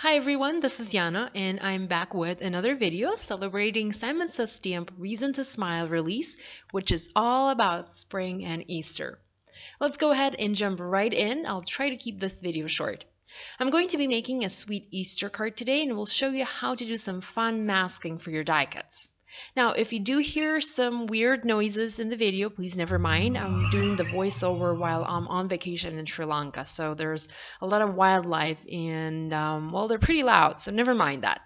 Hi everyone, this is Yana and I'm back with another video celebrating Simon Says Stamp Reason to Smile release, which is all about spring and Easter. Let's go ahead and jump right in. I'll try to keep this video short. I'm going to be making a sweet Easter card today and we'll show you how to do some fun masking for your die cuts. Now, if you do hear some weird noises in the video, please never mind. I'm doing the voiceover while I'm on vacation in Sri Lanka, so there's a lot of wildlife and, well, they're pretty loud, so never mind that.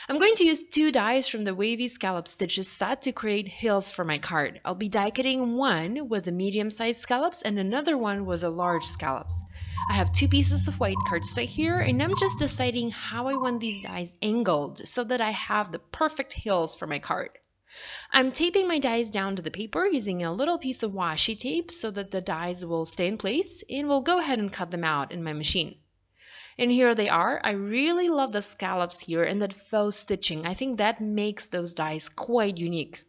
I'm going to use two dies from the Wavy Scallop Stitches set to create hills for my card. I'll be die cutting one with the medium-sized scallops and another one with the large scallops. I have two pieces of white cardstock here and I'm just deciding how I want these dies angled so that I have the perfect hills for my card. I'm taping my dies down to the paper using a little piece of washi tape so that the dies will stay in place, and we'll go ahead and cut them out in my machine. And here they are. I really love the scallops here and that faux stitching. I think that makes those dies quite unique.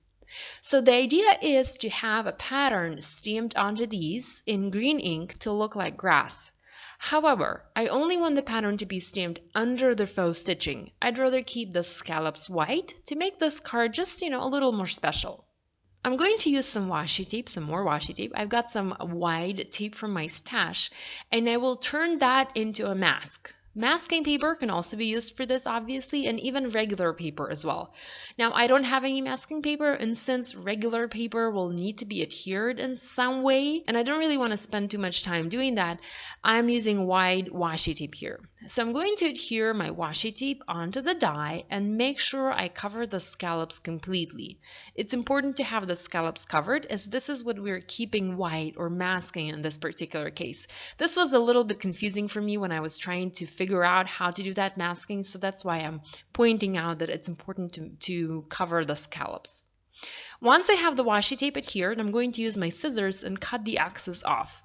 So the idea is to have a pattern stamped onto these in green ink to look like grass. However, I only want the pattern to be stamped under the faux stitching. I'd rather keep the scallops white to make this card just, a little more special. I'm going to use some washi tape, some more washi tape. I've got some wide tape from my stash, and I will turn that into a mask. Masking paper can also be used for this, obviously, and even regular paper as well. Now, I don't have any masking paper, and since regular paper will need to be adhered in some way, and I don't really want to spend too much time doing that, I'm using wide washi tape here. So I'm going to adhere my washi tape onto the die and make sure I cover the scallops completely. It's important to have the scallops covered, as this is what we're keeping white or masking in this particular case. This was a little bit confusing for me when I was trying to figure out how to do that masking, so that's why I'm pointing out that it's important to cover the scallops. Once I have the washi tape adhered, I'm going to use my scissors and cut the excess off.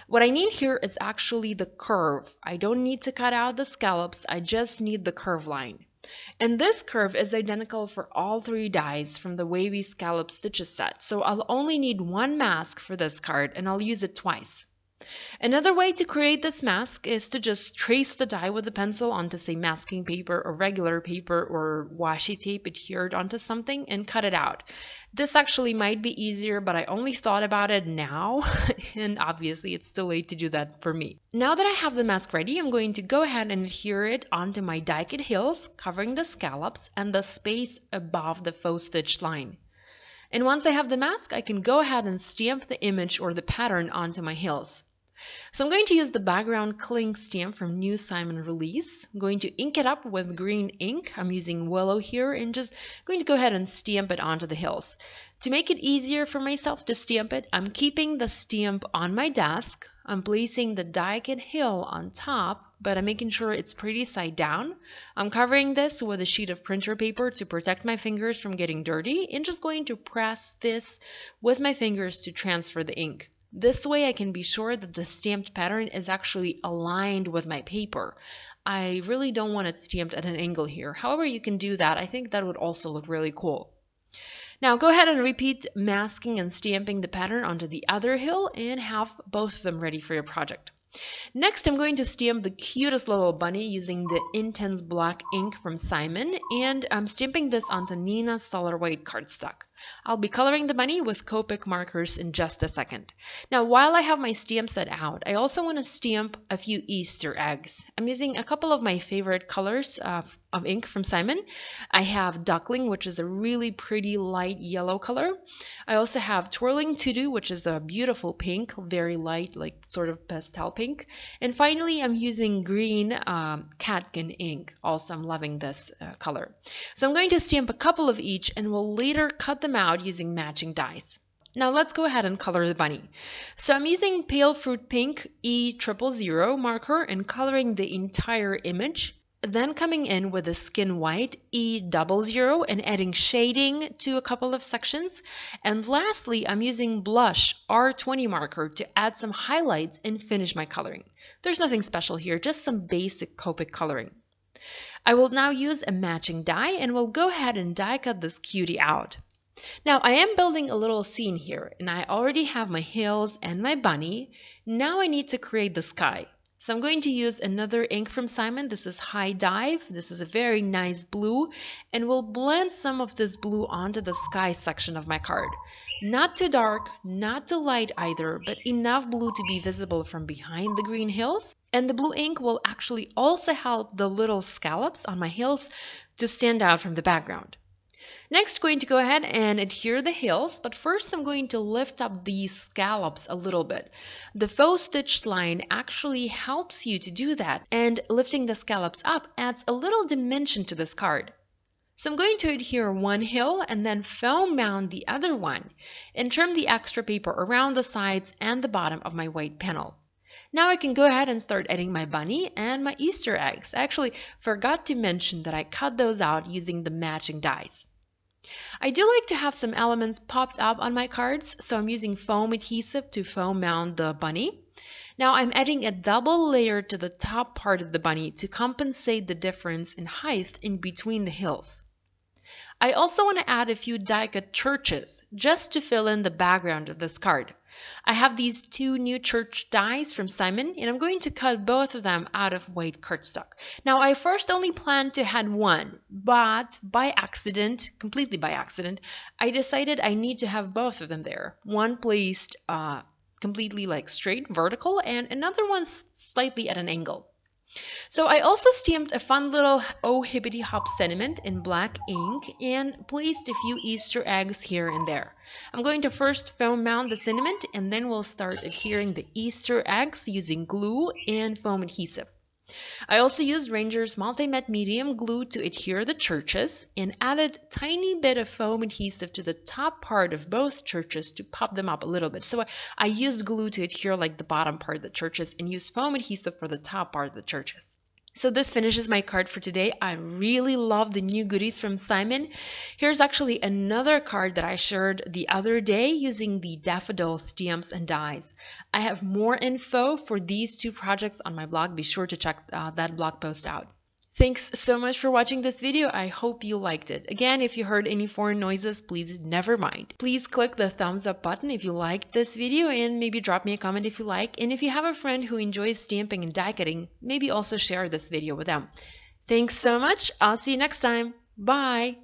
What I need here is actually the curve. I don't need to cut out the scallops, I just need the curve line. And this curve is identical for all three dies from the Wavy Scallop Stitches set, so I'll only need one mask for this card and I'll use it twice. Another way to create this mask is to just trace the die with a pencil onto, say, masking paper or regular paper or washi tape adhered onto something and cut it out. This actually might be easier, but I only thought about it now, and obviously it's too late to do that for me. Now that I have the mask ready, I'm going to go ahead and adhere it onto my die cut hills, covering the scallops and the space above the faux stitched line. And once I have the mask, I can go ahead and stamp the image or the pattern onto my hills. So I'm going to use the background cling stamp from New Simon release. I'm going to ink it up with green ink. I'm using Willow here and just going to go ahead and stamp it onto the hills. To make it easier for myself to stamp it, I'm keeping the stamp on my desk. I'm placing the die cut hill on top, but I'm making sure it's pretty side down. I'm covering this with a sheet of printer paper to protect my fingers from getting dirty and just going to press this with my fingers to transfer the ink. This way I can be sure that the stamped pattern is actually aligned with my paper. I really don't want it stamped at an angle here. However, you can do that. I think that would also look really cool. Now go ahead and repeat masking and stamping the pattern onto the other hill and have both of them ready for your project. Next, I'm going to stamp the cutest little bunny using the Intense Black ink from Simon, and I'm stamping this onto Neenah Solar White cardstock. I'll be coloring the bunny with Copic markers in just a second. Now, while I have my stamp set out, I also want to stamp a few Easter eggs. I'm using a couple of my favorite colors of ink from Simon. I have Duckling, which is a really pretty light yellow color. I also have Twirling To-Do, which is a beautiful pink, very light, like sort of pastel pink. And finally, I'm using green Catkin ink. Also, I'm loving this color. So I'm going to stamp a couple of each and we'll later cut them out using matching dies. Now let's go ahead and color the bunny. So I'm using Pale Fruit Pink E000 marker and coloring the entire image. Then coming in with a Skin White E00 and adding shading to a couple of sections. And lastly, I'm using Blush R20 marker to add some highlights and finish my coloring. There's nothing special here, just some basic Copic coloring. I will now use a matching die and we'll go ahead and die cut this cutie out. Now I am building a little scene here and I already have my hills and my bunny. Now I need to create the sky. So I'm going to use another ink from Simon. This is High Dive. This is a very nice blue, and we'll blend some of this blue onto the sky section of my card. Not too dark, not too light either, but enough blue to be visible from behind the green hills. And the blue ink will actually also help the little scallops on my hills to stand out from the background. Next, going to go ahead and adhere the hills, but first I'm going to lift up these scallops a little bit. The faux stitched line actually helps you to do that, and lifting the scallops up adds a little dimension to this card. So I'm going to adhere one hill and then foam mount the other one and trim the extra paper around the sides and the bottom of my white panel. Now I can go ahead and start adding my bunny and my Easter eggs. I actually forgot to mention that I cut those out using the matching dies. I do like to have some elements popped up on my cards, so I'm using foam adhesive to foam mount the bunny. Now I'm adding a double layer to the top part of the bunny to compensate the difference in height in between the hills. I also want to add a few die cut churches just to fill in the background of this card. I have these two new church dies from Simon, and I'm going to cut both of them out of white cardstock. Now, I first only planned to add one, but by accident, completely by accident, I decided I need to have both of them there. One placed completely like straight, vertical, and another one slightly at an angle. So I also stamped a fun little Oh Hippity Hop sentiment in black ink and placed a few Easter eggs here and there. I'm going to first foam mount the sentiment, and then we'll start adhering the Easter eggs using glue and foam adhesive. I also used Ranger's Multi-Matte Medium glue to adhere the churches and added a tiny bit of foam adhesive to the top part of both churches to pop them up a little bit. So I used glue to adhere like the bottom part of the churches and used foam adhesive for the top part of the churches. So this finishes my card for today. I really love the new goodies from Simon. Here's actually another card that I shared the other day using the daffodil stamps and dies. I have more info for these two projects on my blog. Be sure to check that blog post out. Thanks so much for watching this video. I hope you liked it. Again, if you heard any foreign noises, please never mind. Please click the thumbs up button if you liked this video, and maybe drop me a comment if you like. And if you have a friend who enjoys stamping and die cutting, maybe also share this video with them. Thanks so much. I'll see you next time. Bye.